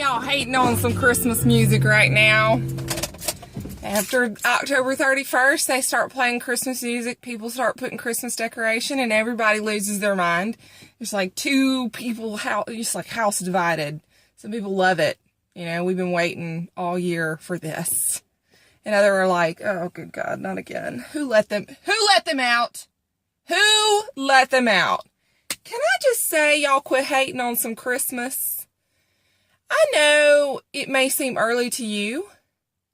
y'all hating on some Christmas music right now. After October 31st, they start playing Christmas music. People start putting Christmas decoration, and everybody loses their mind. There's like two people, just like house divided. Some people love it. You know, we've been waiting all year for this. And others are like, oh, good God, not again. Who let them out? Who let them out? Can I just say, y'all quit hating on some Christmas? I know it may seem early to you.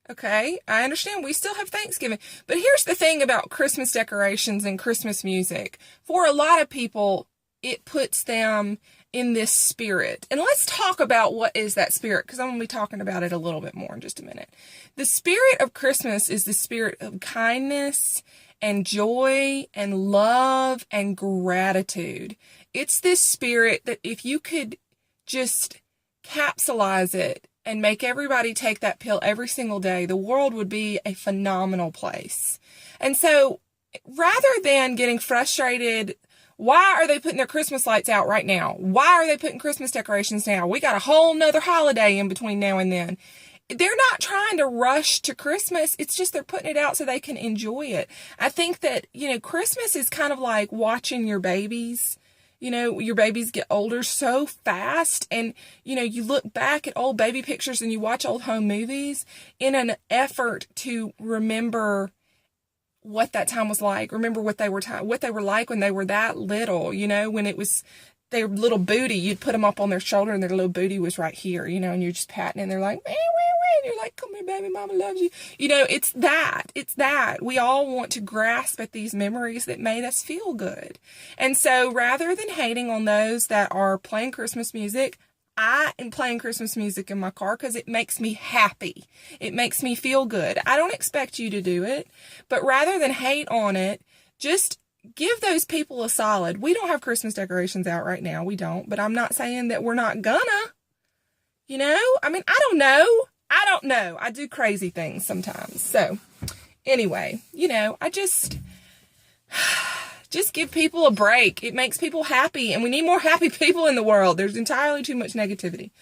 Okay, I understand we still have Thanksgiving. But here's the thing about Christmas decorations and Christmas music. For a lot of people, it puts them in this spirit. And let's talk about what is that spirit, because I'm going to be talking about it a little bit more in just a minute. The spirit of Christmas is the spirit of kindness and joy and love and gratitude. It's this spirit that if you could just capsulize it and make everybody take that pill every single day, the world would be a phenomenal place. And so rather than getting frustrated, why are they putting their Christmas lights out right now? Why are they putting Christmas decorations now? We got a whole nother holiday in between now and then. They're not trying to rush to Christmas. It's just they're putting it out so they can enjoy it. I think that, Christmas is kind of like watching your babies. Your babies get older so fast, and, you look back at old baby pictures and you watch old home movies in an effort to remember what that time was like. Remember what they were like when they were that little, when it was their little booty. You'd put them up on their shoulder and their little booty was right here, and you're just patting and they're like, wah, wah, wah. And you're like, come here, baby, mama loves you. It's that. We all want to grasp at these memories that made us feel good. And so rather than hating on those that are playing Christmas music, I am playing Christmas music in my car because it makes me happy. It makes me feel good. I don't expect you to do it, but rather than hate on it, just give those people a solid. We don't have Christmas decorations out right now. We don't, but I'm not saying that we're not gonna. I don't know. I do crazy things sometimes. So anyway, I just give people a break. It makes people happy, and we need more happy people in the world. There's entirely too much negativity.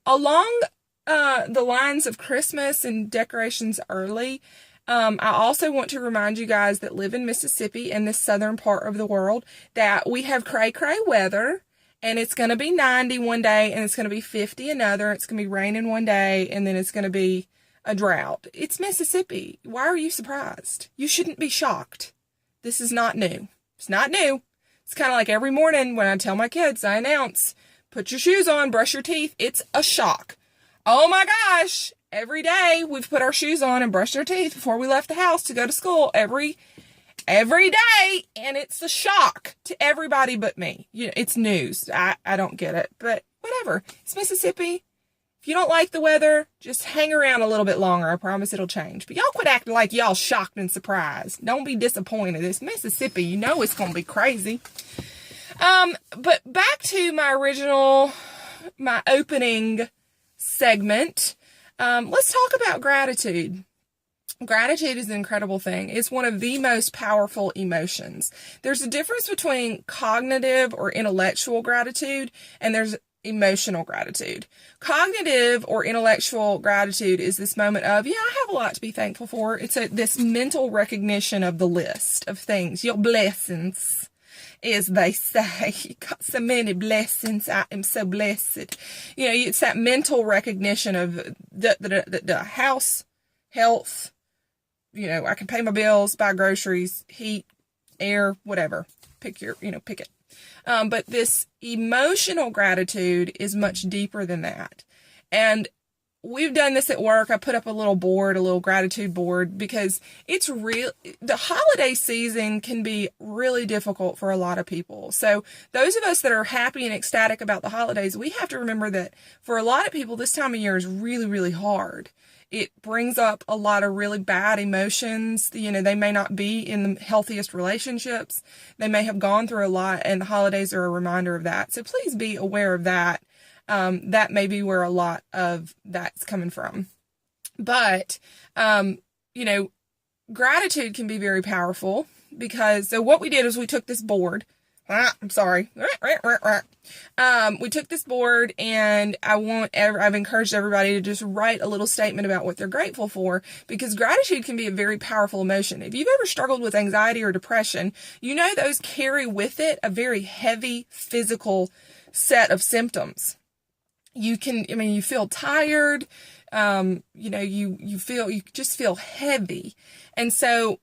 Along the lines of Christmas and decorations early, I also want to remind you guys that live in Mississippi and this southern part of the world that we have cray-cray weather, and it's going to be 90 one day and it's going to be 50 another. It's going to be raining one day and then it's going to be a drought. It's Mississippi. Why are you surprised? You shouldn't be shocked. This is not new. It's not new. It's kind of like every morning when I tell my kids, I announce, put your shoes on, brush your teeth. It's a shock. Oh my gosh. Every day we've put our shoes on and brushed our teeth before we left the house to go to school every day. And it's a shock to everybody but me. It's news. I don't get it, but whatever. It's Mississippi. If you don't like the weather, just hang around a little bit longer. I promise it'll change. But y'all quit acting like y'all shocked and surprised. Don't be disappointed. It's Mississippi. It's going to be crazy. But back to my opening segment. Let's talk about gratitude. Gratitude is an incredible thing. It's one of the most powerful emotions. There's a difference between cognitive or intellectual gratitude, and there's emotional gratitude. Cognitive or intellectual gratitude is this moment of, I have a lot to be thankful for. It's this mental recognition of the list of things, your blessings, as they say. You got so many blessings. I am so blessed. It's that mental recognition of the house, health. I can pay my bills, buy groceries, heat, air, whatever. Pick it. But this emotional gratitude is much deeper than that. And we've done this at work. I put up a little gratitude board, because it's the holiday season can be really difficult for a lot of people. So those of us that are happy and ecstatic about the holidays, we have to remember that for a lot of people, this time of year is really, really hard. It brings up a lot of really bad emotions. They may not be in the healthiest relationships. They may have gone through a lot, and the holidays are a reminder of that. So please be aware of that. That may be where a lot of that's coming from. But, gratitude can be very powerful, because so what we did is we took this board. I'm sorry. We took this board, and I've encouraged everybody to just write a little statement about what they're grateful for, because gratitude can be a very powerful emotion. If you've ever struggled with anxiety or depression, you know those carry with it a very heavy physical set of symptoms. You feel tired, you just feel heavy. And so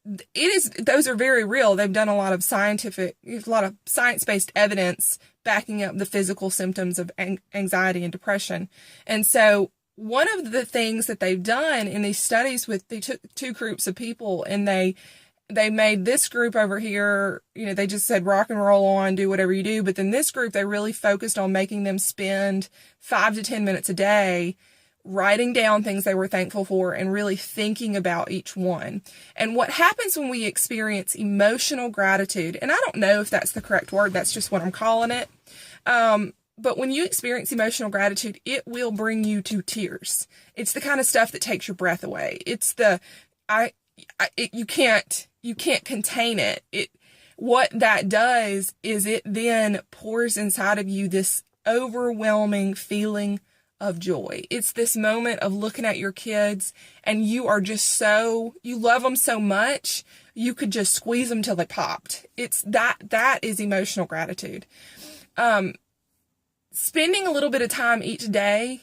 those are very real. They've done a lot of science-based evidence backing up the physical symptoms of anxiety and depression. And so one of the things that they've done in these studies they took two groups of people, and they made this group over here, they just said rock and roll on, do whatever you do. But then this group, they really focused on making them spend 5 to 10 minutes a day writing down things they were thankful for and really thinking about each one. And what happens when we experience emotional gratitude, and I don't know if that's the correct word, that's just what I'm calling it. But when you experience emotional gratitude, it will bring you to tears. It's the kind of stuff that takes your breath away. It's you can't contain it. What that does is it then pours inside of you this overwhelming feeling of joy. It's this moment of looking at your kids, and you are just you love them so much, you could just squeeze them till they popped. It's that is emotional gratitude. Spending a little bit of time each day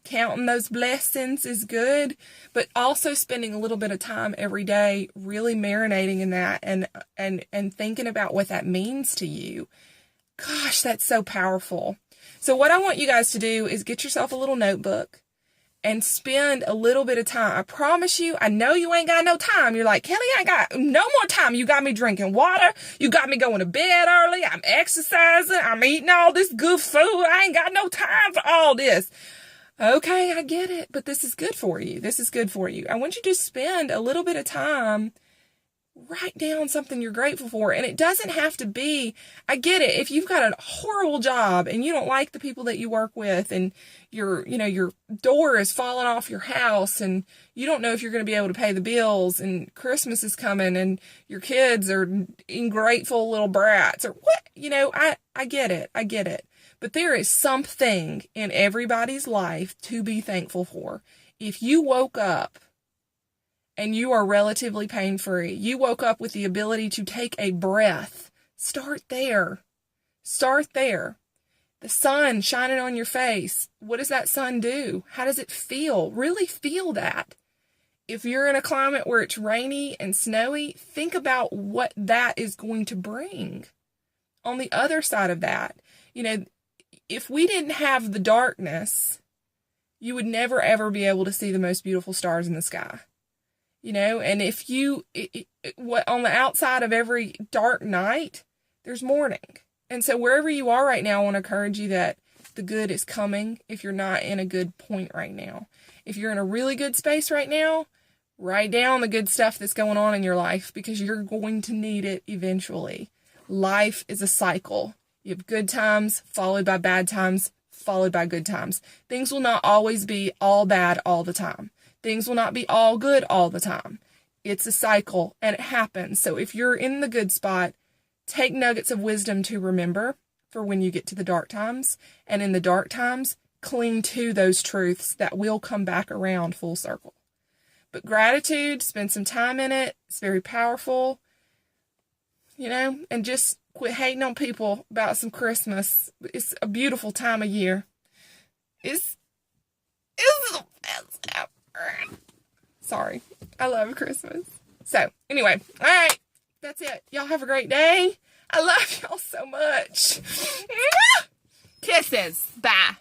counting those blessings is good, but also spending a little bit of time every day really marinating in that and thinking about what that means to you. Gosh, that's so powerful. So what I want you guys to do is get yourself a little notebook and spend a little bit of time. I promise you, I know you ain't got no time. You're like, Kelly, I ain't got no more time. You got me drinking water. You got me going to bed early. I'm exercising. I'm eating all this good food. I ain't got no time for all this. Okay, I get it, but this is good for you. This is good for you. I want you to spend a little bit of time. Write down something you're grateful for. And it doesn't have to be, I get it, if you've got a horrible job and you don't like the people that you work with, and your door is falling off your house, and you don't know if you're going to be able to pay the bills, and Christmas is coming, and your kids are ungrateful little brats, or what, I get it. I get it. But there is something in everybody's life to be thankful for. If you woke up and you are relatively pain-free, you woke up with the ability to take a breath, start there. Start there. The sun shining on your face, what does that sun do? How does it feel? Really feel that. If you're in a climate where it's rainy and snowy, think about what that is going to bring. On the other side of that, if we didn't have the darkness, you would never ever be able to see the most beautiful stars in the sky. And if on the outside of every dark night, there's morning. And so wherever you are right now, I want to encourage you that the good is coming if you're not in a good point right now. If you're in a really good space right now, write down the good stuff that's going on in your life, because you're going to need it eventually. Life is a cycle. You have good times followed by bad times, followed by good times. Things will not always be all bad all the time. Things will not be all good all the time. It's a cycle, and it happens. So if you're in the good spot, take nuggets of wisdom to remember for when you get to the dark times. And in the dark times, cling to those truths that will come back around full circle. But gratitude, spend some time in it. It's very powerful, and just quit hating on people about some Christmas. It's a beautiful time of year. It's the best ever. Sorry. I love Christmas. So, anyway. All right. That's it. Y'all have a great day. I love y'all so much. Kisses. Bye.